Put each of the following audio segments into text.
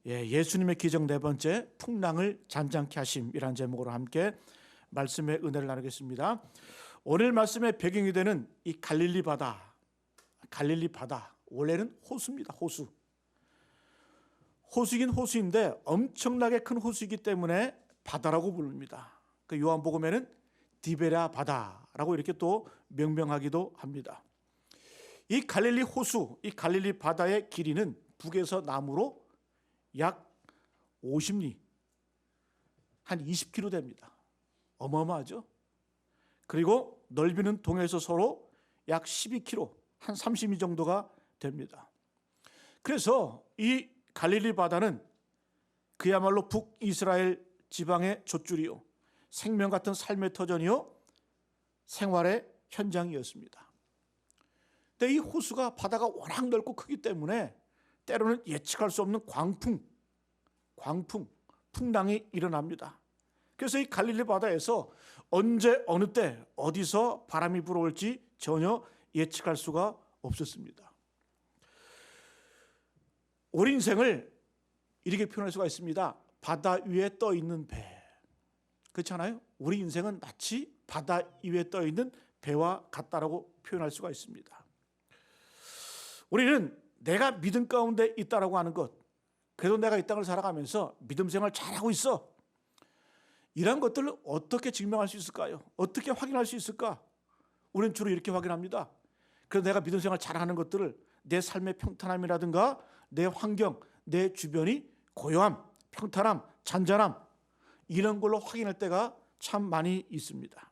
예수님의 기적 네 번째, 풍랑을 잔잔케 하심이라는 제목으로 함께 말씀의 은혜를 나누겠습니다. 오늘 말씀의 배경이 되는 이 갈릴리 바다, 원래는 호수입니다. 호수이긴 호수인데 엄청나게 큰 호수이기 때문에 바다라고 부릅니다. 그 요한복음에는 디베랴 바다라고 이렇게 또 명명하기도 합니다. 이 갈릴리 호수, 이 갈릴리 바다의 길이는 북에서 남으로 약 50리, 한 20km 됩니다. 어마어마하죠? 그리고 넓이는 동에서 서로 약 12km, 한 30리 정도가 됩니다. 그래서 이 갈릴리 바다는 그야말로 북이스라엘 지방의 돛줄이요, 생명 같은 삶의 터전이요, 생활의 현장이었습니다. 근데 이 호수가, 바다가 워낙 넓고 크기 때문에 때로는 예측할 수 없는 풍랑이 일어납니다. 그래서 이 갈릴리 바다에서 언제 어느 때 어디서 바람이 불어올지 전혀 예측할 수가 없었습니다. 우리 인생을 이렇게 표현할 수가 있습니다. 바다 위에 떠 있는 배. 그렇잖아요? 우리 인생은 마치 바다 위에 떠 있는 배와 같다라고 표현할 수가 있습니다. 우리는 내가 믿음 가운데 있다라고 하는 것, 그래도 내가 이 땅을 살아가면서 믿음 생활 잘하고 있어, 이런 것들을 어떻게 증명할 수 있을까요? 어떻게 확인할 수 있을까? 우리는 주로 이렇게 확인합니다. 그래서 내가 믿음 생활 잘하는 것들을 내 삶의 평탄함이라든가 내 환경, 내 주변이 고요함, 평탄함, 잔잔함, 이런 걸로 확인할 때가 참 많이 있습니다.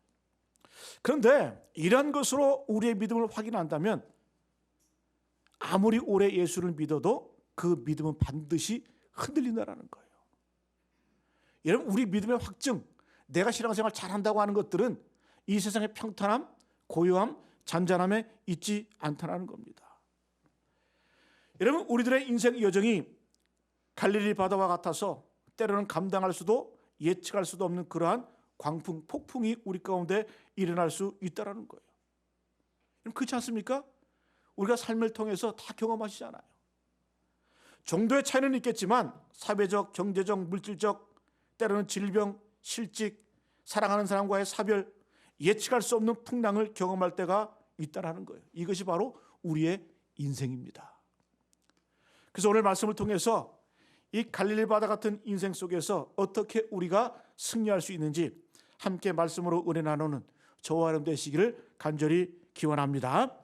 그런데 이런 것으로 우리의 믿음을 확인한다면 아무리 오래 예수를 믿어도 그 믿음은 반드시 흔들린다는 거예요. 여러분, 우리 믿음의 확증, 내가 신앙생활 잘한다고 하는 것들은 이 세상의 평탄함, 고요함, 잔잔함에 있지 않다는 겁니다. 여러분, 우리들의 인생 여정이 갈릴리 바다와 같아서 때로는 감당할 수도 예측할 수도 없는 그러한 광풍, 폭풍이 우리 가운데 일어날 수 있다는 거예요. 그렇지 않습니까? 우리가 삶을 통해서 다 경험하시잖아요. 정도의 차이는 있겠지만 사회적, 경제적, 물질적, 때로는 질병, 실직, 사랑하는 사람과의 사별, 예측할 수 없는 풍랑을 경험할 때가 있다는 거예요. 이것이 바로 우리의 인생입니다. 그래서 오늘 말씀을 통해서 이 갈릴리 바다 같은 인생 속에서 어떻게 우리가 승리할 수 있는지 함께 말씀으로 은혜 나누는 저와 여러분 되시기를 간절히 기원합니다.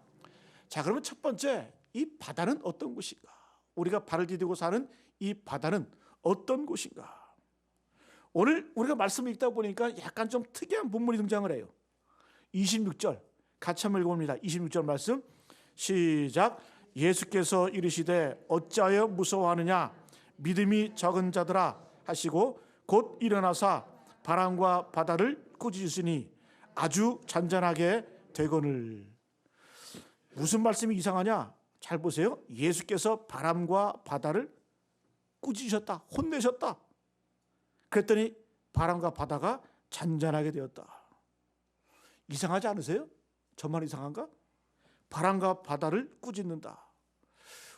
자, 그러면 첫 번째, 이 바다는 어떤 곳인가? 우리가 발을 디디고 사는 이 바다는 어떤 곳인가? 오늘 우리가 말씀을 읽다 보니까 약간 좀 특이한 본문이 등장을 해요. 26절 같이 한번 읽어봅니다. 26절 말씀 시작. 예수께서 이르시되 어찌하여 무서워하느냐, 믿음이 적은 자들아 하시고 곧 일어나사 바람과 바다를 꾸짖으시니 아주 잔잔하게 되거늘. 무슨 말씀이 이상하냐? 잘 보세요. 예수께서 바람과 바다를 꾸짖으셨다, 혼내셨다. 그랬더니 바람과 바다가 잔잔하게 되었다. 이상하지 않으세요? 저만 이상한가? 바람과 바다를 꾸짖는다.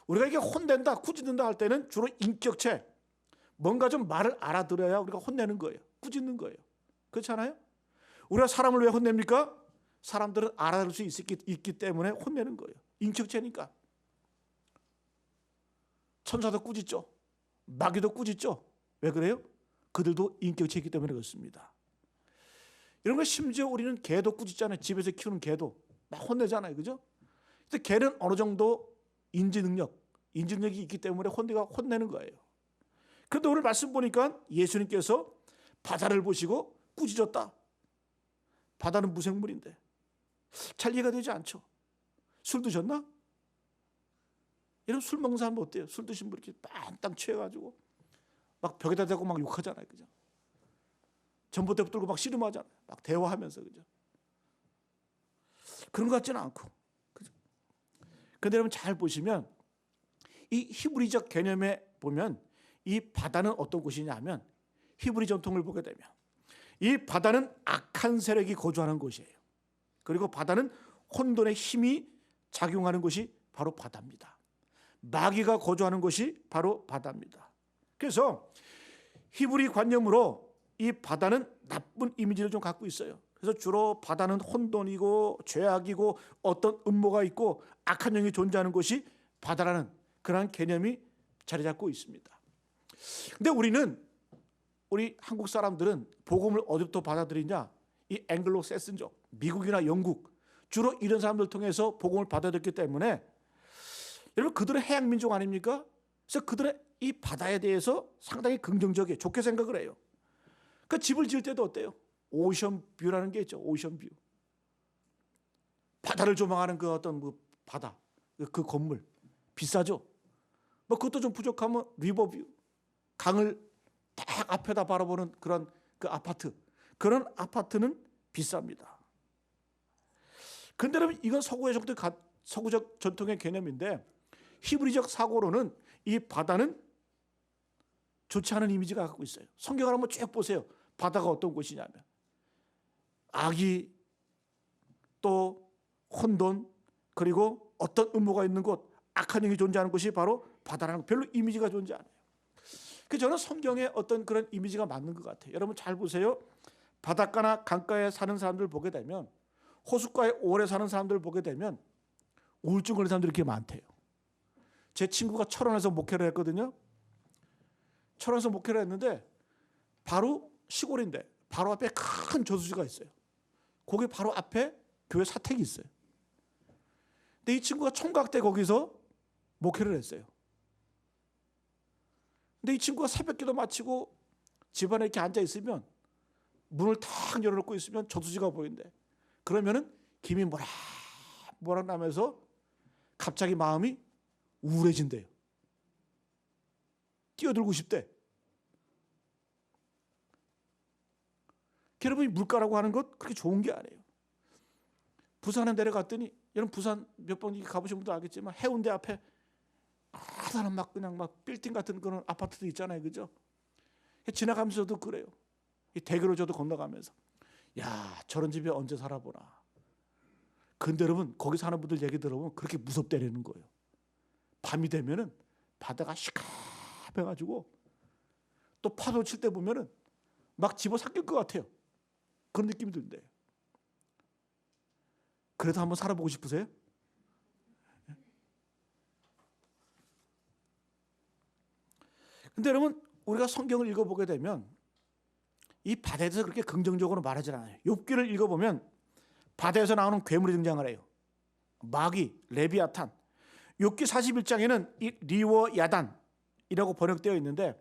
우리가 이게 혼낸다, 꾸짖는다 할 때는 주로 인격체, 뭔가 좀 말을 알아들어야 우리가 혼내는 거예요. 꾸짖는 거예요. 그렇지 않아요? 우리가 사람을 왜 혼냅니까? 사람들은 알아들을 수 있기 때문에 혼내는 거예요. 인격체니까. 천사도 꾸짖죠. 마귀도 꾸짖죠. 왜 그래요? 그들도 인격체이기 때문에 그렇습니다. 이런 거 심지어 우리는 개도 꾸짖잖아요. 집에서 키우는 개도 막 혼내잖아요. 그죠? 근데 개는 어느 정도 인지능력이 있기 때문에 혼내는 거예요. 그런데 오늘 말씀 보니까 예수님께서 바다를 보시고 꾸짖었다. 바다는 무생물인데 잘 이해가 되지 않죠. 술 드셨나? 이런 술 먹는 사람 어때요? 술 드신 분 이렇게 빵땅 취해가지고 막 벽에다 대고 막 욕하잖아요. 그죠? 전봇대 붙들고 막 씨름하잖아요. 막 대화하면서. 그죠? 그런 것 같지는 않고. 그죠? 근데 여러분 잘 보시면 이 히브리적 개념에 보면 이 바다는 어떤 곳이냐 하면 히브리 전통을 보게 되면 이 바다는 악한 세력이 거주하는 곳이에요. 그리고 바다는 혼돈의 힘이 작용하는 곳이 바로 바다입니다. 마귀가 거주하는 곳이 바로 바다입니다. 그래서 히브리 관념으로 이 바다는 나쁜 이미지를 좀 갖고 있어요. 그래서 주로 바다는 혼돈이고 죄악이고 어떤 음모가 있고 악한 영이 존재하는 곳이 바다라는 그런 개념이 자리 잡고 있습니다. 근데 우리 한국 사람들은 복음을 어디부터 받아들이냐? 이 앵글로 세슨족, 미국이나 영국, 주로 이런 사람들 통해서 복음을 받아들였기 때문에 여러분 그들은 해양 민족 아닙니까? 그래서 그들의 이 바다에 대해서 상당히 긍정적이에요. 좋게 생각을 해요. 그 집을 지을 때도 어때요? 오션 뷰라는 게 있죠. 오션 뷰. 바다를 조망하는 그 어떤 그 바다, 그 건물 비싸죠. 뭐 그것도 좀 부족하면 리버뷰, 강을 딱 앞에다 바라보는 그런 그 아파트, 그런 아파트는 비쌉니다. 근데 여러분 이건 서구적 전통의 개념인데 히브리적 사고로는 이 바다는 좋지 않은 이미지가 갖고 있어요. 성경을 한번 쭉 보세요. 바다가 어떤 곳이냐면 악이, 또 혼돈, 그리고 어떤 음모가 있는 곳, 악한 영이 존재하는 곳이 바로 바다라는 별로 이미지가 존재 안 해요. 그래서 저는 성경에 어떤 그런 이미지가 맞는 것 같아요. 여러분 잘 보세요. 바닷가나 강가에 사는 사람들 보게 되면, 호숫가에 오래 사는 사람들 보게 되면 우울증 걸린 사람들이 이렇게 많대요. 제 친구가 철원에서 목회를 했거든요. 철원에서 목회를 했는데 바로 시골인데 바로 앞에 큰 저수지가 있어요. 거기 바로 앞에 교회 사택이 있어요. 근데 이 친구가 총각 때 거기서 목회를 했어요. 근데 이 친구가 새벽기도 마치고 집안에 이렇게 앉아 있으면 문을 탁 열어놓고 있으면 저수지가 보인대. 그러면은 김이 모락 나면서 갑자기 마음이 우울해진대요. 뛰어들고 싶대. 여러분이 물가라고 하는 것 그렇게 좋은 게 아니에요. 부산에 내려갔더니, 여러분 부산 몇 번 가보신 분도 알겠지만 해운대 앞에 하나는 막 그냥 막 빌딩 같은 그런 아파트도 있잖아요, 그죠? 지나가면서도 그래요. 이 대교로 저도 건너가면서, 야 저런 집에 언제 살아보나. 근데 여러분 거기 사는 분들 얘기 들어보면 그렇게 무섭다라는 거예요. 밤이 되면은 바다가 시커매가지고 또 파도 칠 때 보면은 막 집어삼킬 것 같아요. 그런 느낌이 든대요. 그래도 한번 살아보고 싶으세요? 근데 여러분 우리가 성경을 읽어보게 되면 이 바다에 대해서 그렇게 긍정적으로 말하지 않아요. 욥기를 읽어보면 바다에서 나오는 괴물이 등장을 해요. 마귀, 레비아탄. 욥기 41장에는 이 리워 야단이라고 번역되어 있는데,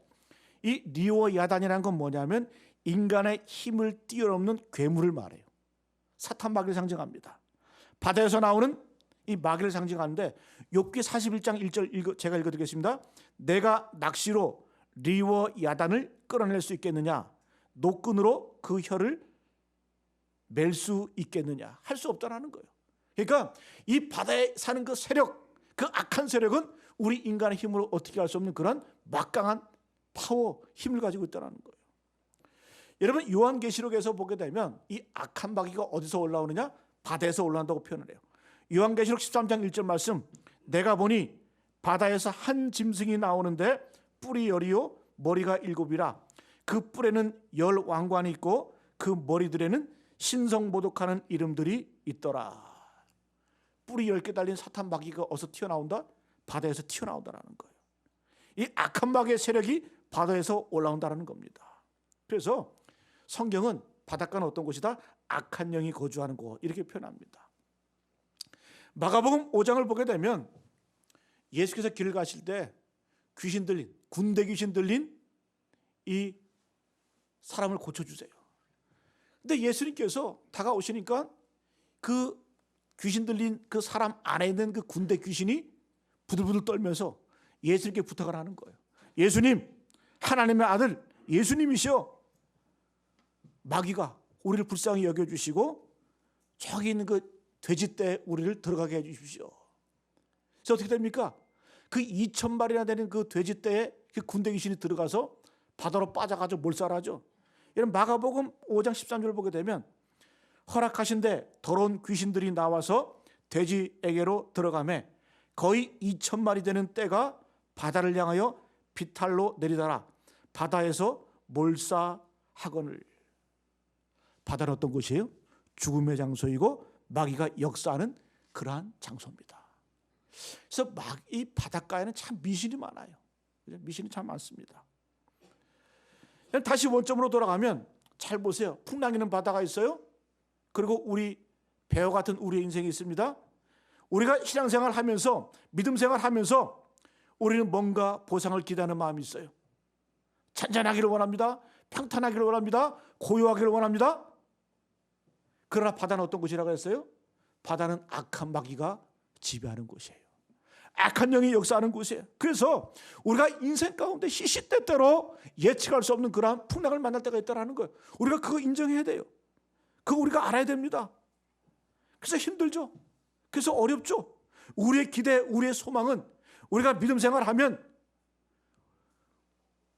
이 리워 야단이라는 건 뭐냐면 인간의 힘을 뛰어넘는 괴물을 말해요. 사탄 마귀를 상징합니다. 바다에서 나오는 이 마귀를 상징하는데, 욥기 41장 1절 제가 읽어드리겠습니다. 내가 낚시로 리워 야단을 끌어낼 수 있겠느냐? 노끈으로 그 혀를 맬 수 있겠느냐? 할 수 없다라는 거예요. 그러니까 이 바다에 사는 그 세력, 그 악한 세력은 우리 인간의 힘으로 어떻게 할 수 없는 그런 막강한 파워, 힘을 가지고 있다는 거예요. 여러분 요한계시록에서 보게 되면 이 악한 마귀가 어디서 올라오느냐? 바다에서 올라온다고 표현을 해요. 요한계시록 13장 1절 말씀, 내가 보니 바다에서 한 짐승이 나오는데 뿔이 10이요 머리가 7이라. 그 뿔에는 10 왕관이 있고 그 머리들에는 신성모독하는 이름들이 있더라. 뿔이 10개 달린 사탄 마귀가 어디서 튀어나온다? 바다에서 튀어나온다는 거예요. 이 악한 마귀의 세력이 바다에서 올라온다는 겁니다. 그래서 성경은 바닷가는 어떤 곳이다? 악한 영이 거주하는 곳, 이렇게 표현합니다. 마가복음 5장을 보게 되면 예수께서 길을 가실 때 귀신 들린, 군대 귀신 들린 이 사람을 고쳐주세요. 근데 예수님께서 다가오시니까 그 귀신 들린 그 사람 안에 있는 그 군대 귀신이 부들부들 떨면서 예수님께 부탁을 하는 거예요. 예수님, 하나님의 아들 예수님이시여, 마귀가 우리를 불쌍히 여겨주시고 저기 있는 그 돼지떼에 우리를 들어가게 해주십시오. 그래서 어떻게 됩니까? 그 2,000마리나 되는 그 돼지떼에 그 군대 귀신이 들어가서 바다로 빠져가지고 몰살하죠. 이런 마가복음 5장 13절을 보게 되면 허락하신데 더러운 귀신들이 나와서 돼지에게로 들어가매 거의 2,000마리 되는 떼가 바다를 향하여 비탈로 내리더라. 바다에서 몰사하거늘. 바다는 어떤 곳이에요? 죽음의 장소이고 마귀가 역사하는 그러한 장소입니다. 그래서 이 바닷가에는 참 미신이 많아요. 미신이 참 많습니다. 다시 원점으로 돌아가면 잘 보세요. 풍랑이는 바다가 있어요. 그리고 우리 배와 같은 우리의 인생이 있습니다. 우리가 신앙생활 하면서, 믿음생활 하면서 우리는 뭔가 보상을 기대하는 마음이 있어요. 잔잔하기를 원합니다. 평탄하기를 원합니다. 고요하기를 원합니다. 그러나 바다는 어떤 곳이라고 했어요? 바다는 악한 마귀가 지배하는 곳이에요. 악한 영이 역사하는 곳이에요. 그래서 우리가 인생 가운데 시시때때로 예측할 수 없는 그러한 풍랑을 만날 때가 있다는 거예요. 우리가 그거 인정해야 돼요. 그거 우리가 알아야 됩니다. 그래서 힘들죠. 그래서 어렵죠. 우리의 기대, 우리의 소망은 우리가 믿음 생활하면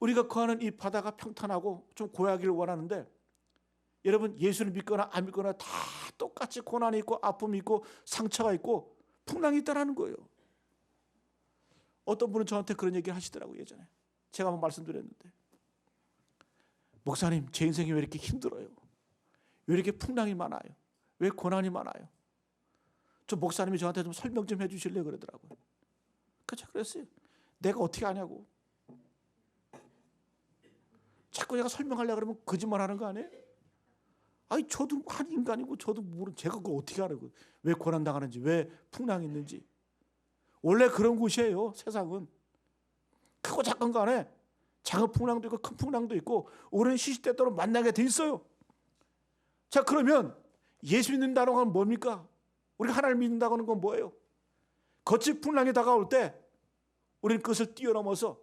우리가 거하는 이 바다가 평탄하고 좀 고요하기를 원하는데, 여러분 예수를 믿거나 안 믿거나 다 똑같이 고난이 있고 아픔이 있고 상처가 있고 풍랑이 있다는 거예요. 어떤 분은 저한테 그런 얘기를 하시더라고요. 예전에 제가 한번 말씀드렸는데, 목사님 제 인생이 왜 이렇게 힘들어요? 왜 이렇게 풍랑이 많아요? 왜 고난이 많아요? 저 목사님이 저한테 좀 설명 좀 해주실래요? 그러더라고요. 그래서 그랬어요. 내가 어떻게 아냐고. 자꾸 내가 설명하려고 그러면 거짓말하는 거 아니에요? 아니 저도 한 인간이고 저도 제가 그걸 어떻게 알아요? 왜 고난 당하는지, 왜 풍랑이 있는지. 원래 그런 곳이에요. 세상은 크고 작은 간에 작은 풍랑도 있고 큰 풍랑도 있고 우리는 시시때때로 만나게 돼 있어요. 자, 그러면 예수 믿는다는 건 뭡니까? 우리가 하나님을 믿는다고 하는 건 뭐예요? 거친 풍랑이 다가올 때 우리는 그것을 뛰어넘어서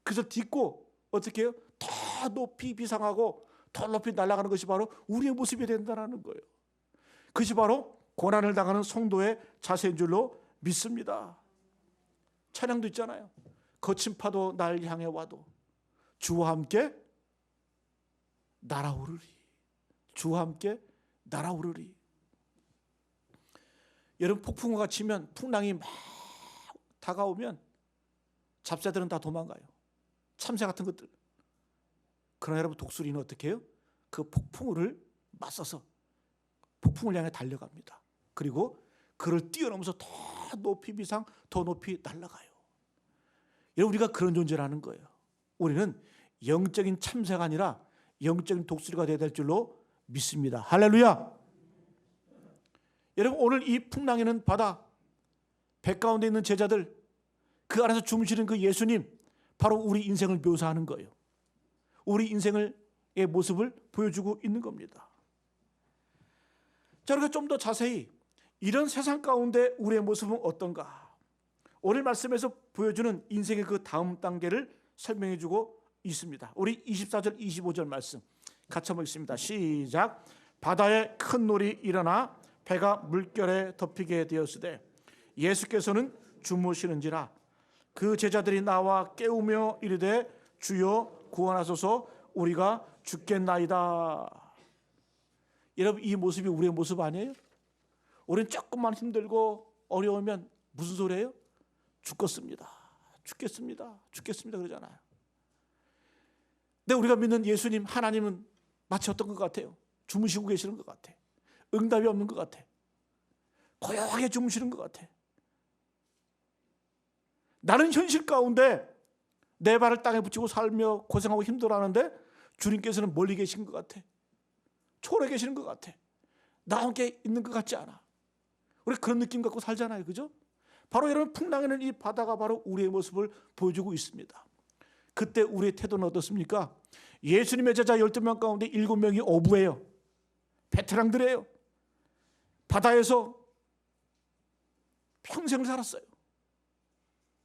그것을 딛고 어떻게 해요? 더 높이 비상하고 더 높이 날아가는 것이 바로 우리의 모습이 된다는 거예요. 그것이 바로 고난을 당하는 성도의 자세인 줄로 믿습니다. 찬양도 있잖아요. 거친 파도 날 향해 와도 주와 함께 날아오르리. 주와 함께 날아오르리. 여러분 폭풍우가 치면, 풍랑이 막 다가오면 잡새들은 다 도망가요. 참새 같은 것들. 그러나 여러분 독수리는 어떻게 해요? 그 폭풍우를 맞서서 폭풍을 향해 달려갑니다. 그리고 그를 뛰어넘어서 더 높이 비상, 더 높이 날아가요. 여러분 우리가 그런 존재라는 거예요. 우리는 영적인 참새가 아니라 영적인 독수리가 되어야 될 줄로 믿습니다. 할렐루야. 여러분 오늘 이 풍랑에는 바다, 배 가운데 있는 제자들, 그 안에서 주무시는 그 예수님, 바로 우리 인생을 묘사하는 거예요. 우리 인생의 모습을 보여주고 있는 겁니다. 자, 우리가 좀 더 자세히 이런 세상 가운데 우리의 모습은 어떤가? 오늘 말씀에서 보여주는 인생의 그 다음 단계를 설명해주고 있습니다. 우리 24절 25절 말씀 같이 한번 읽습니다. 시작. 바다에 큰 놀이 일어나 배가 물결에 덮이게 되었으되 예수께서는 주무시는지라. 그 제자들이 나와 깨우며 이르되 주여 구원하소서, 우리가 죽겠나이다. 여러분 이 모습이 우리의 모습 아니에요? 우리는 조금만 힘들고 어려우면 무슨 소리예요? 죽겠습니다. 죽겠습니다. 죽겠습니다 그러잖아요. 근데 우리가 믿는 예수님, 하나님은 마치 어떤 것 같아요? 주무시고 계시는 것 같아. 응답이 없는 것 같아. 고요하게 주무시는 것 같아. 나는 현실 가운데 내 발을 땅에 붙이고 살며 고생하고 힘들어하는데 주님께서는 멀리 계신 것 같아. 초월해 계시는 것 같아. 나와 함께 있는 것 같지 않아. 우리 그런 느낌 갖고 살잖아요. 그죠? 바로 여러분 풍랑에는 이 바다가 바로 우리의 모습을 보여주고 있습니다. 그때 우리의 태도는 어떻습니까? 예수님의 제자 12명 가운데 7명이 어부예요. 베테랑들이에요. 바다에서 평생을 살았어요.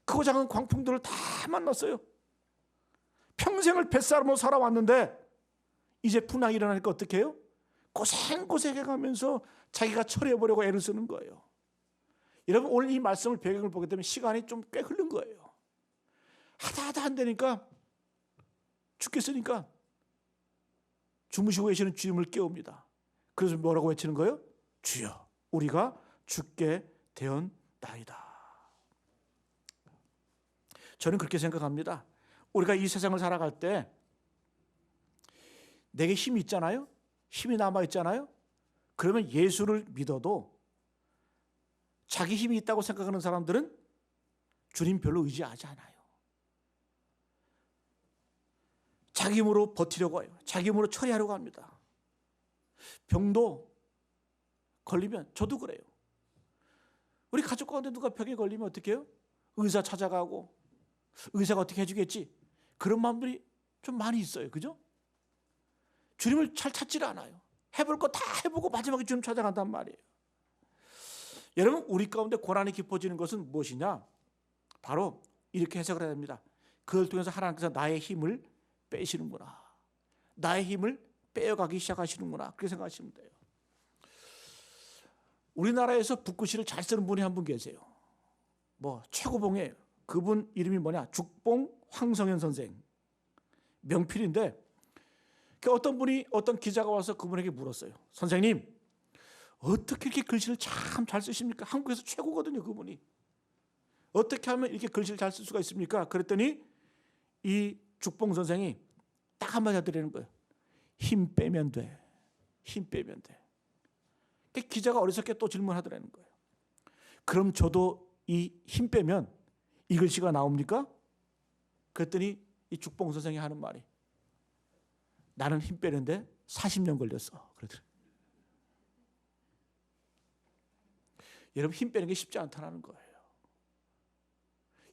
크고 작은 광풍들을 다 만났어요. 평생을 뱃사람으로 살아왔는데 이제 풍랑이 일어나니까 어떻게 해요? 고생해가면서 자기가 처리해보려고 애를 쓰는 거예요. 여러분 오늘 이 말씀을 배경을 보게 되면 시간이 좀 꽤 흐른 거예요. 하다 안 되니까 죽겠으니까 주무시고 계시는 주님을 깨웁니다. 그래서 뭐라고 외치는 거예요? 주여 우리가 죽게 되었나이다. 저는 그렇게 생각합니다. 우리가 이 세상을 살아갈 때 내게 힘이 있잖아요. 힘이 남아 있잖아요. 그러면 예수를 믿어도 자기 힘이 있다고 생각하는 사람들은 주님 별로 의지하지 않아요. 자기 힘으로 버티려고 해요. 자기 힘으로 처리하려고 합니다. 병도 걸리면 저도 그래요. 우리 가족 가운데 누가 병에 걸리면 어떻게 해요? 의사 찾아가고 의사가 어떻게 해주겠지? 그런 마음들이 좀 많이 있어요. 그죠? 주님을 잘 찾지를 않아요. 해볼 거 다 해보고 마지막에 주님 찾아간단 말이에요. 여러분, 우리 가운데 고난이 깊어지는 것은 무엇이냐? 바로 이렇게 해석을 해야 됩니다. 그걸 통해서 하나님께서 나의 힘을 빼시는구나. 나의 힘을 빼어가기 시작하시는구나. 그렇게 생각하시면 돼요. 우리나라에서 붓글씨를 잘 쓰는 분이 한 분 계세요. 뭐 최고봉이에요. 그분 이름이 뭐냐? 죽봉 황성현 선생. 명필인데 어떤 분이 어떤 기자가 와서 그분에게 물었어요. 선생님, 어떻게 이렇게 글씨를 참 잘 쓰십니까? 한국에서 최고거든요, 그분이. 어떻게 하면 이렇게 글씨를 잘 쓸 수가 있습니까? 그랬더니 이 죽봉 선생이 딱 한마디 하더라는 거예요. 힘 빼면 돼. 힘 빼면 돼. 기자가 어리석게 또 질문하더라는 거예요. 그럼 저도 이 힘 빼면 이 글씨가 나옵니까? 그랬더니 이 죽봉 선생이 하는 말이 나는 힘 빼는데 40년 걸렸어. 그러더라고요. 여러분, 힘 빼는 게 쉽지 않다는 거예요.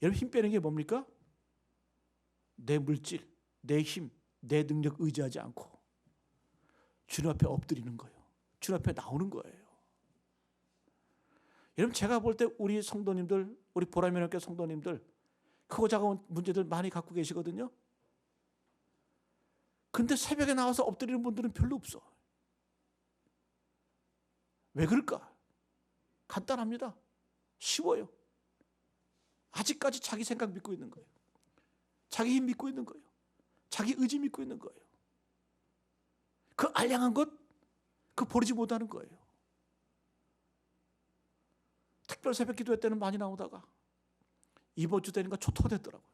여러분, 힘 빼는 게 뭡니까? 내 물질, 내 힘, 내 능력 의지하지 않고 주님 앞에 엎드리는 거예요. 주님 앞에 나오는 거예요. 여러분, 제가 볼 때 우리 성도님들, 우리 보라면학교 성도님들 크고 작은 문제들 많이 갖고 계시거든요. 근데 새벽에 나와서 엎드리는 분들은 별로 없어. 왜 그럴까? 간단합니다. 쉬워요. 아직까지 자기 생각 믿고 있는 거예요. 자기 힘 믿고 있는 거예요. 자기 의지 믿고 있는 거예요. 그 알량한 것, 그 버리지 못하는 거예요. 특별 새벽 기도회 때는 많이 나오다가 이번 주 되니까 초토화 됐더라고요.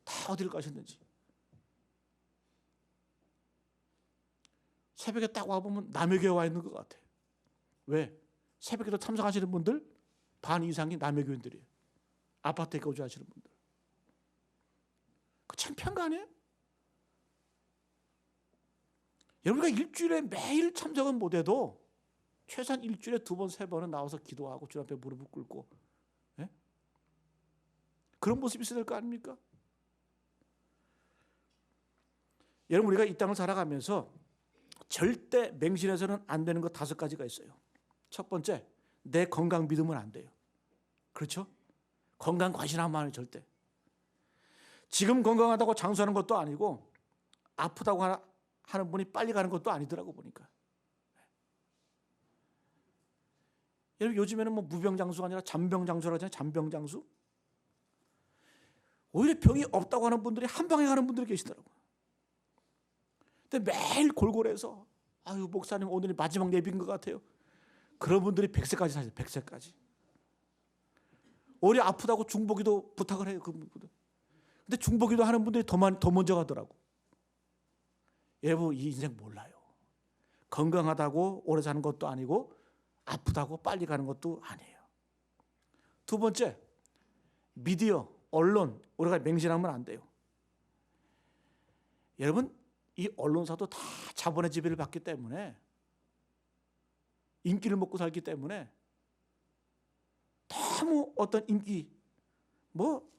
다 어디를 가셨는지. 새벽에 딱 와보면 남의 교회 와 있는 것 같아. 왜? 새벽에도 참석하시는 분들 반 이상이 남의 교인들이에요. 아파트에 거주하시는 분들. 그 창피한 거 아니에요? 여러분가 일주일에 매일 참석은 못해도 최소한 일주일에 2번, 3번은 나와서 기도하고 주님 앞에 무릎을 꿇고, 예? 그런 모습이 있어야 될 거 아닙니까? 여러분, 우리가 이 땅을 살아가면서 절대 맹신해서는 안 되는 것 5가지가 있어요. 첫 번째, 내 건강 믿으면 안 돼요. 그렇죠? 건강 과신하면 안 해요, 절대. 지금 건강하다고 장수하는 것도 아니고 아프다고 하는 분이 빨리 가는 것도 아니더라고 보니까. 여러분, 요즘에는 뭐 무병장수가 아니라 잔병장수라고 하잖아요. 잔병장수. 오히려 병이 없다고 하는 분들이 한 방에 가는 분들이 계시더라고요. 근데 매일 골골해서 아유, 목사님 오늘이 마지막 예비인 것 같아요. 그런 분들이 100세까지 사세요. 100세까지. 오히려 아프다고 중보기도 부탁을 해요. 그분들. 근데 중보기도 하는 분들이 더 먼저 가더라고. 여러분, 이 인생 몰라요. 건강하다고 오래 사는 것도 아니고 아프다고 빨리 가는 것도 아니에요. 두 번째, 미디어, 언론, 우리가 맹신하면 안 돼요. 여러분, 이 언론사도 다 자본의 지배를 받기 때문에 인기를 먹고 살기 때문에 너무 어떤 인기, 뭐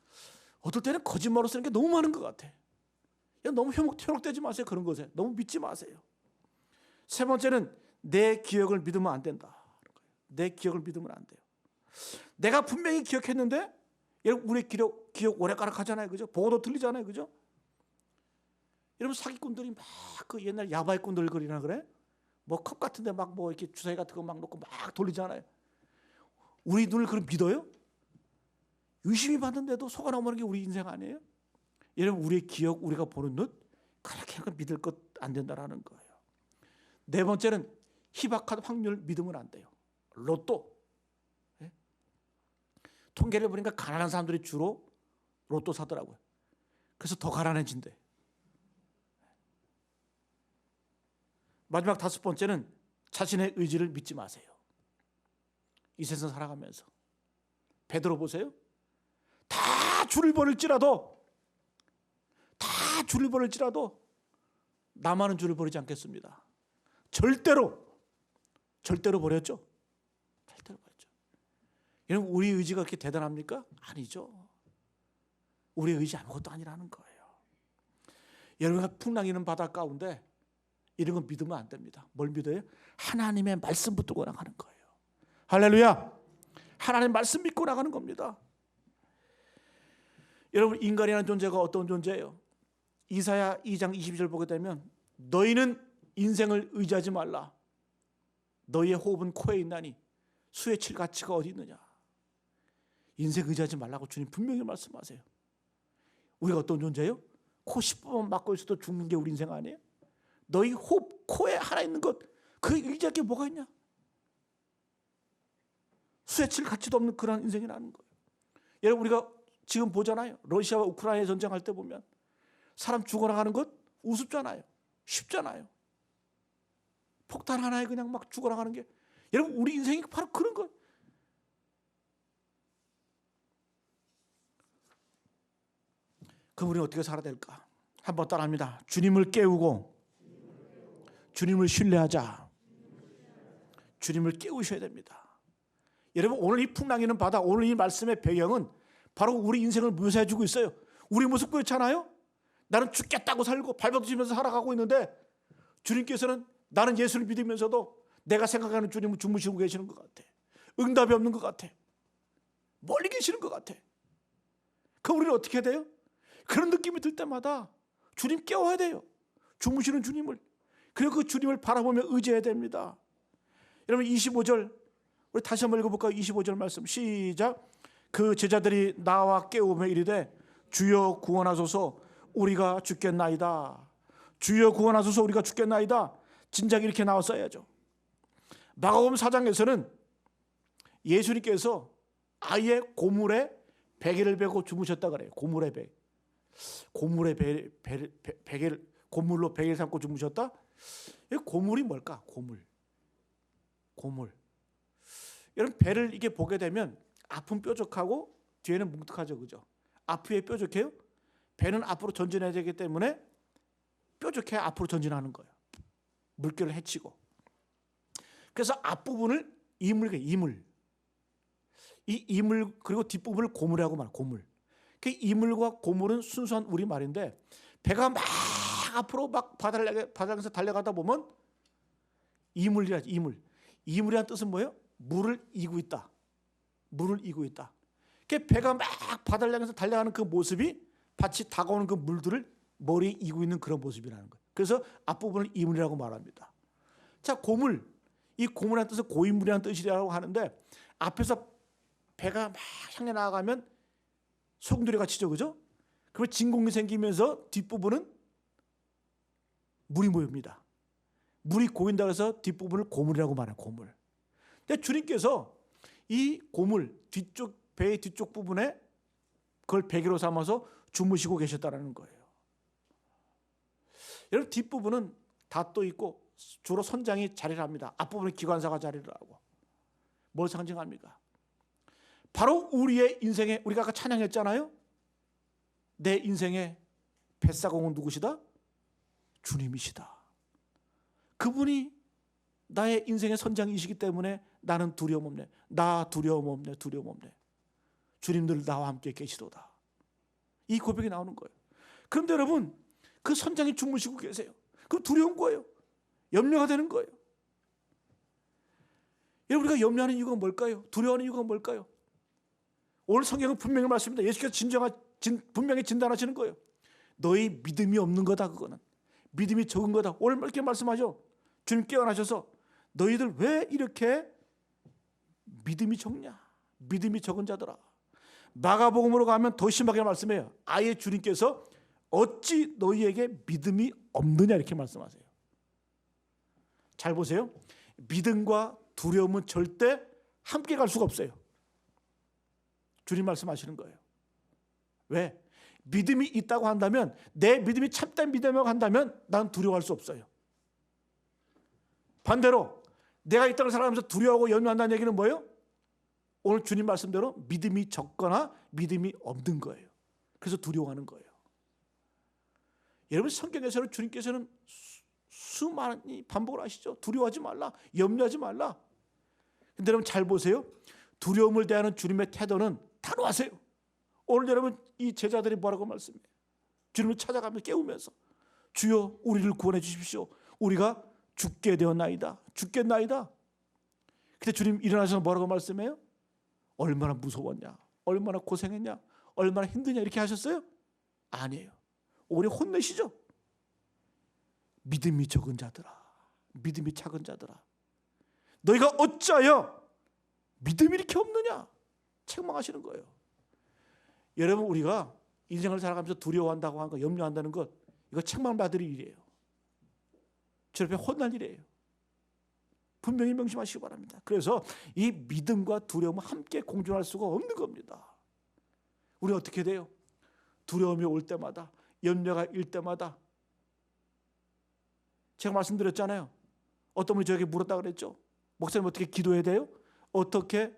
어떨 때는 거짓말로 쓰는 게 너무 많은 것 같아. 너무 현혹되지 마세요. 그런 것에 너무 믿지 마세요. 세 번째는 내 기억을 믿으면 안 된다. 내 기억을 믿으면 안 돼요. 내가 분명히 기억했는데 여러분, 우리 기억 오래가락 하잖아요. 그죠? 보고도 들리잖아요. 그죠? 여러분, 사기꾼들이 막 그 옛날 야바이꾼들 거리나 그래? 뭐 컵 같은데 막 뭐 이렇게 주사위 같은 거 막 놓고 막 돌리잖아요. 우리 눈을 그럼 믿어요? 의심이 받는데도 속아 넘어가는 게 우리 인생 아니에요? 여러분, 우리의 기억, 우리가 보는 눈 그렇게 믿을 것 안 된다라는 거예요. 네 번째는 희박한 확률 믿으면 안 돼요. 로또. 예? 통계를 보니까 가난한 사람들이 주로 로또 사더라고요. 그래서 더 가난해진대. 마지막 다섯 번째는 자신의 의지를 믿지 마세요. 이 세상 살아가면서 베드로 보세요. 다 줄을 버릴지라도 나만은 줄을 버리지 않겠습니다. 절대로 버렸죠. 절대로 버렸죠. 여러분, 우리 의지가 그렇게 대단합니까? 아니죠. 우리의 의지 아무것도 아니라는 거예요. 여러분가 풍랑이는 바다 가운데 이런 거 믿으면 안 됩니다. 뭘 믿어요? 하나님의 말씀 붙들고 나가는 거예요. 할렐루야. 하나님의 말씀 믿고 나가는 겁니다. 여러분, 인간이라는 존재가 어떤 존재예요? 이사야 2장 22절 보게 되면 너희는 인생을 의지하지 말라. 너희의 호흡은 코에 있나니 수에 칠 가치가 어디 있느냐. 인생 의지하지 말라고 주님 분명히 말씀하세요. 우리가 어떤 존재예요? 코 10번 막고 있어도 죽는 게 우리 인생 아니에요? 너희 호흡, 코에 하나 있는 것, 그 의지할 게 뭐가 있냐? 수에 칠 가치도 없는 그런 인생이라는 거예요. 여러분, 우리가 지금 보잖아요. 러시아와 우크라이나 전쟁할 때 보면 사람 죽어나가는 것 우습잖아요. 쉽잖아요. 폭탄 하나에 그냥 막 죽어나가는 게, 여러분, 우리 인생이 바로 그런 거. 그럼 우리는 어떻게 살아야 될까? 한번 따라합니다. 주님을 깨우고 주님을 신뢰하자. 주님을 깨우셔야 됩니다. 여러분, 오늘 이 풍랑이는 바다, 오늘 이 말씀의 배경은 바로 우리 인생을 묘사해 주고 있어요. 우리 모습 그렇잖아요. 나는 죽겠다고 살고 발버둥치면서 살아가고 있는데 주님께서는 나는 예수를 믿으면서도 내가 생각하는 주님은 주무시고 계시는 것 같아. 응답이 없는 것 같아. 멀리 계시는 것 같아. 그럼 우리는 어떻게 해야 돼요? 그런 느낌이 들 때마다 주님 깨워야 돼요. 주무시는 주님을. 그리고 그 주님을 바라보며 의지해야 됩니다. 여러분, 25절 우리 다시 한번 읽어볼까요? 25절 말씀 시작. 그 제자들이 나와 깨우며 이르되 주여 구원하소서 우리가 죽겠나이다. 주여 구원하소서 우리가 죽겠나이다. 진작 이렇게 나왔어야죠. 마가복음 4장에서는 예수님께서 아예 고물에 베개를 베고 주무셨다 그래요. 고물에 베개를 고물로 베개를 삼고 주무셨다. 고물이 뭘까? 고물. 여러분, 배를 이게 보게 되면 앞은 뾰족하고 뒤에는 뭉툭하죠, 그죠? 앞에 뾰족해요. 배는 앞으로 전진해야 되기 때문에 뾰족해 앞으로 전진하는 거예요. 물결을 헤치고. 그래서 앞부분을 이물. 이 이물 그리고 뒷부분을 고물이라고 말해요. 고물. 그 이물과 고물은 순수한 우리말인데 배가 막 앞으로 막 바닥에서 달려가다 보면 이물이라지. 이물이라는 뜻은 뭐예요? 물을 이고 있다. 그 배가 막 바다를 향해서 달려가는 그 모습이 마치 다가오는 그 물들을 머리에 이고 있는 그런 모습이라는 거예요. 그래서 앞부분을 이물이라고 말합니다. 자, 고물. 이 고물이라는 뜻은 고인물이라는 뜻이라고 하는데 앞에서 배가 막 향해 나아가면 소금들이가 치죠, 그죠? 그러면 진공이 생기면서 뒷부분은 물이 모입니다. 물이 고인다고 해서 뒷부분을 고물이라고 말해요. 고물. 근데 주님께서 이 고물 배의 뒤쪽 부분에 그걸 베개로 삼아서 주무시고 계셨다는 거예요. 여러분, 뒷부분은 닷도 있고 주로 선장이 자리를 합니다. 앞부분은 기관사가 자리를 하고. 뭘 상징합니까? 바로 우리의 인생에, 우리가 아까 찬양했잖아요. 내 인생의 뱃사공은 누구시다? 주님이시다. 그분이 나의 인생의 선장이시기 때문에 나는 두려움 없네. 나 두려움 없네. 주님들 나와 함께 계시도다. 이 고백이 나오는 거예요. 그런데 여러분, 그 선장이 주무시고 계세요. 그럼 두려운 거예요. 염려가 되는 거예요. 여러분, 우리가 염려하는 이유가 뭘까요? 두려워하는 이유가 뭘까요? 오늘 성경은 분명히 말씀입니다. 예수께서 분명히 진단하시는 거예요. 너희 믿음이 없는 거다. 그거는 믿음이 적은 거다. 오늘 이렇게 말씀하죠. 주님 깨어나셔서 너희들 왜 이렇게 믿음이 적냐? 믿음이 적은 자들아. 마가복음으로 가면 더 심하게 말씀해요. 아예 주님께서 어찌 너희에게 믿음이 없느냐 이렇게 말씀하세요. 잘 보세요. 믿음과 두려움은 절대 함께 갈 수가 없어요. 주님 말씀하시는 거예요. 왜? 믿음이 있다고 한다면, 내 믿음이 참된 믿음이라고 한다면 난 두려워할 수 없어요. 반대로 내가 이 땅을 살아가면서 두려워하고 염려한다는 얘기는 뭐예요? 오늘 주님 말씀대로 믿음이 적거나 믿음이 없는 거예요. 그래서 두려워하는 거예요. 여러분, 성경에서는 주님께서는 수많이 반복을 하시죠. 두려워하지 말라, 염려하지 말라. 근데 여러분 잘 보세요. 두려움을 대하는 주님의 태도는 단호하세요. 오늘 여러분 이 제자들이 뭐라고 말씀해요? 주님을 찾아가며 깨우면서 주여 우리를 구원해 주십시오. 우리가 죽게 되었나이다. 죽겠나이다. 근데 주님 일어나셔서 뭐라고 말씀해요? 얼마나 무서웠냐, 얼마나 고생했냐, 얼마나 힘드냐 이렇게 하셨어요? 아니에요. 오히려 혼내시죠. 믿음이 적은 자들아, 믿음이 작은 자들아, 너희가 어찌하여 믿음이 이렇게 없느냐 책망하시는 거예요. 여러분, 우리가 인생을 살아가면서 두려워한다고 하는 거, 염려한다는 것, 이거 책망받을 일이에요. 저렇게 혼날 일이에요. 분명히 명심하시기 바랍니다. 그래서 이 믿음과 두려움은 함께 공존할 수가 없는 겁니다. 우리 어떻게 돼요? 두려움이 올 때마다, 염려가 일 때마다, 제가 말씀드렸잖아요. 어떤 분이 저에게 물었다 그랬죠. 목사님 어떻게 기도해야 돼요? 어떻게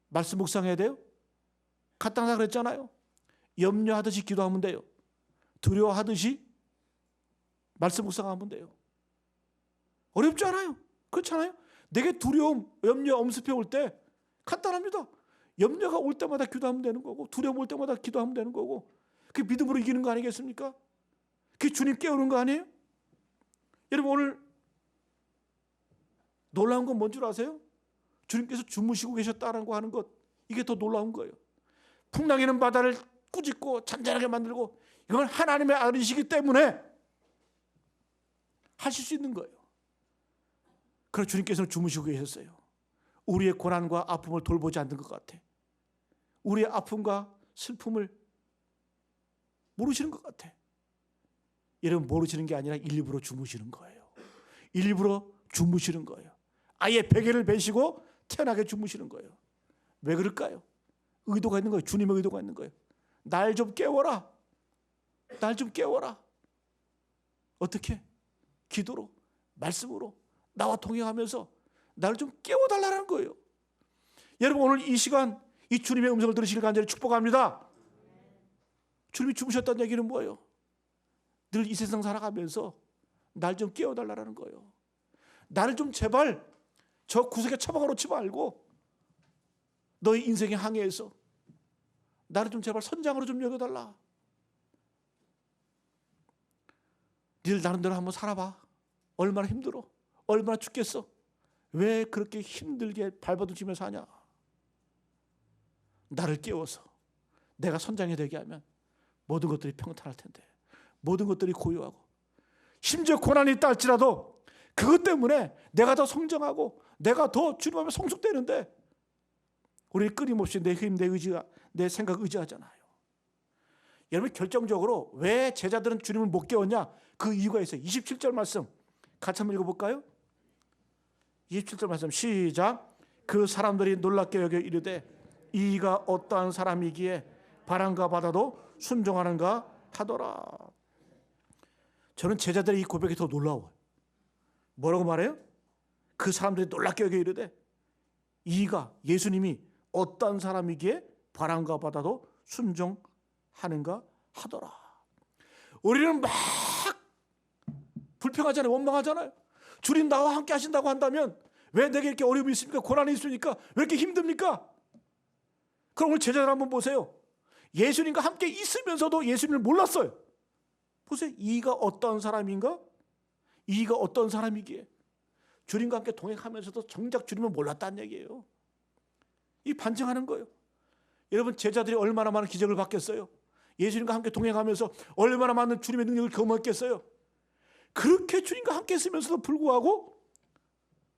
말씀 묵상해야 돼요? 간단하다 그랬잖아요. 염려하듯이 기도하면 돼요. 두려워하듯이 말씀 묵상하면 돼요. 어렵지 않아요. 그렇잖아요. 내게 두려움, 염려, 엄습해 올 때 간단합니다. 염려가 올 때마다 기도하면 되는 거고, 두려움 올 때마다 기도하면 되는 거고, 그게 믿음으로 이기는 거 아니겠습니까? 그게 주님 깨우는 거 아니에요? 여러분, 오늘 놀라운 건 뭔 줄 아세요? 주님께서 주무시고 계셨다는 거 하는 것, 이게 더 놀라운 거예요. 풍랑이는 바다를 꾸짖고 잔잔하게 만들고, 이건 하나님의 아들이시기 때문에 하실 수 있는 거예요. 그래서 주님께서는 주무시고 계셨어요. 우리의 고난과 아픔을 돌보지 않는 것 같아. 우리의 아픔과 슬픔을 모르시는 것 같아. 여러분, 모르시는 게 아니라 일부러 주무시는 거예요. 일부러 주무시는 거예요. 아예 베개를 베시고 태어나게 주무시는 거예요. 왜 그럴까요? 의도가 있는 거예요. 주님의 의도가 있는 거예요. 날 좀 깨워라. 날 좀 깨워라. 어떻게? 기도로, 말씀으로 나와 동행하면서 나를 좀 깨워달라는 거예요. 여러분, 오늘 이 시간 이 주님의 음성을 들으시길 간절히 축복합니다. 주님이 주무셨다는 얘기는 뭐예요? 늘 이 세상 살아가면서 날 좀 깨워달라는 거예요. 나를 좀 제발 저 구석에 처박아 놓지 말고 너의 인생의 항해에서 나를 좀 제발 선장으로 좀 여겨달라. 늘 나름대로 한번 살아봐. 얼마나 힘들어, 얼마나 죽겠어. 왜 그렇게 힘들게 발버둥치며 사냐. 나를 깨워서 내가 선장이 되게 하면 모든 것들이 평탄할 텐데, 모든 것들이 고요하고, 심지어 고난이 있다 할지라도 그것 때문에 내가 더 성장하고 내가 더 주님 앞에 성숙되는데, 우리 끊임없이 내 힘, 내 의지가, 내 생각 의지하잖아요. 여러분, 결정적으로 왜 제자들은 주님을 못 깨웠냐? 그 이유가 있어요. 27절 말씀 같이 한번 읽어볼까요? 27절 말씀 시작. 그 사람들이 놀랍게 여겨 이르되 이가 어떠한 사람이기에 바람과 바다도 순종하는가 하더라. 저는 제자들의 이 고백이 더 놀라워요. 뭐라고 말해요? 그 사람들이 놀랍게 여겨 이르되 이가, 예수님이 어떠한 사람이기에 바람과 바다도 순종하는가 하더라. 우리는 막 불평하잖아요. 원망하잖아요. 주님 나와 함께 하신다고 한다면 왜 내게 이렇게 어려움이 있습니까? 고난이 있으니까 왜 이렇게 힘듭니까? 그럼 오늘 제자들 한번 보세요. 예수님과 함께 있으면서도 예수님을 몰랐어요. 보세요. 이가 어떤 사람인가? 이가 어떤 사람이기에 주님과 함께 동행하면서도 정작 주님을 몰랐다는 얘기예요. 이 반증하는 거예요. 여러분, 제자들이 얼마나 많은 기적을 받겠어요? 예수님과 함께 동행하면서 얼마나 많은 주님의 능력을 경험했겠어요? 그렇게 주님과 함께 있으면서도 불구하고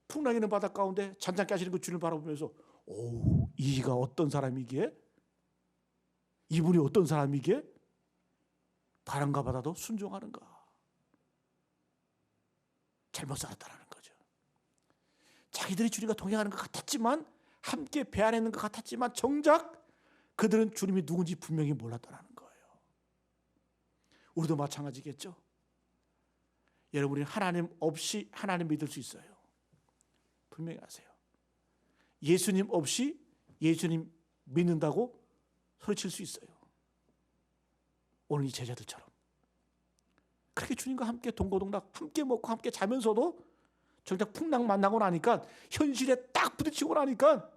풍랑 있는 바다 가운데 잔잔케 하시는 그 주님을 바라보면서 오, 이가 어떤 사람이기에, 이분이 어떤 사람이기에 바람과 바다도 순종하는가. 잘못 살았다는 거죠. 자기들이 주님과 동행하는 것 같았지만, 함께 배 안에 있는 것 같았지만 정작 그들은 주님이 누군지 분명히 몰랐다는 거예요. 우리도 마찬가지겠죠. 여러분, 우리는 하나님 없이 하나님 믿을 수 있어요. 분명히 아세요. 예수님 없이 예수님 믿는다고 소리칠 수 있어요. 오늘 이 제자들처럼 그렇게 주님과 함께 동고동락 함께 먹고 함께 자면서도 정작 풍랑 만나고 나니까 현실에 딱 부딪히고 나니까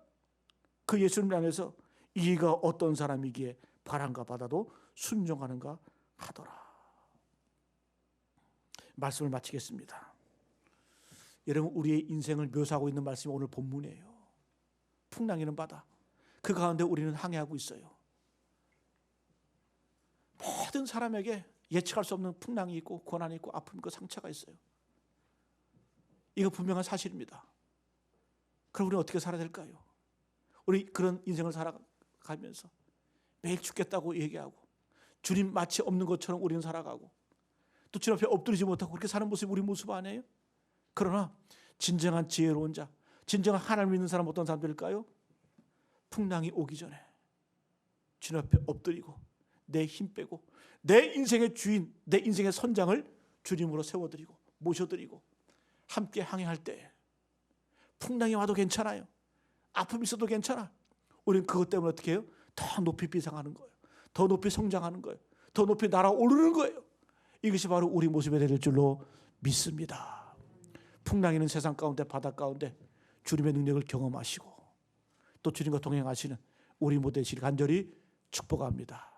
그 예수님을 향해서 이가 어떤 사람이기에 바람과 바다도 순종하는가 하더라. 말씀을 마치겠습니다. 여러분, 우리의 인생을 묘사하고 있는 말씀이 오늘 본문이에요. 풍랑이는 바다, 그 가운데 우리는 항해하고 있어요. 모든 사람에게 예측할 수 없는 풍랑이 있고 고난이 있고 아픔이 있고 상처가 있어요. 이거 분명한 사실입니다. 그럼 우리는 어떻게 살아야 될까요? 우리 그런 인생을 살아가면서 매일 죽겠다고 얘기하고 주님 마치 없는 것처럼 우리는 살아가고 또 주님 앞에 엎드리지 못하고 그렇게 사는 모습이 우리 모습 아니에요? 그러나 진정한 지혜로운 자, 진정한 하나님 믿는 사람 어떤 사람들일까요? 풍랑이 오기 전에 주님 앞에 엎드리고 내 힘 빼고 내 인생의 주인, 내 인생의 선장을 주님으로 세워드리고 모셔드리고 함께 항해할 때 풍랑이 와도 괜찮아요. 아픔이 있어도 괜찮아. 우리는 그것 때문에 어떻게 해요? 더 높이 비상하는 거예요. 더 높이 성장하는 거예요. 더 높이 날아오르는 거예요. 이것이 바로 우리 모습이 될 줄로 믿습니다. 풍랑이는 세상 가운데 바다 가운데 주님의 능력을 경험하시고 또 주님과 동행하시는 우리 모두 되시길 간절히 축복합니다.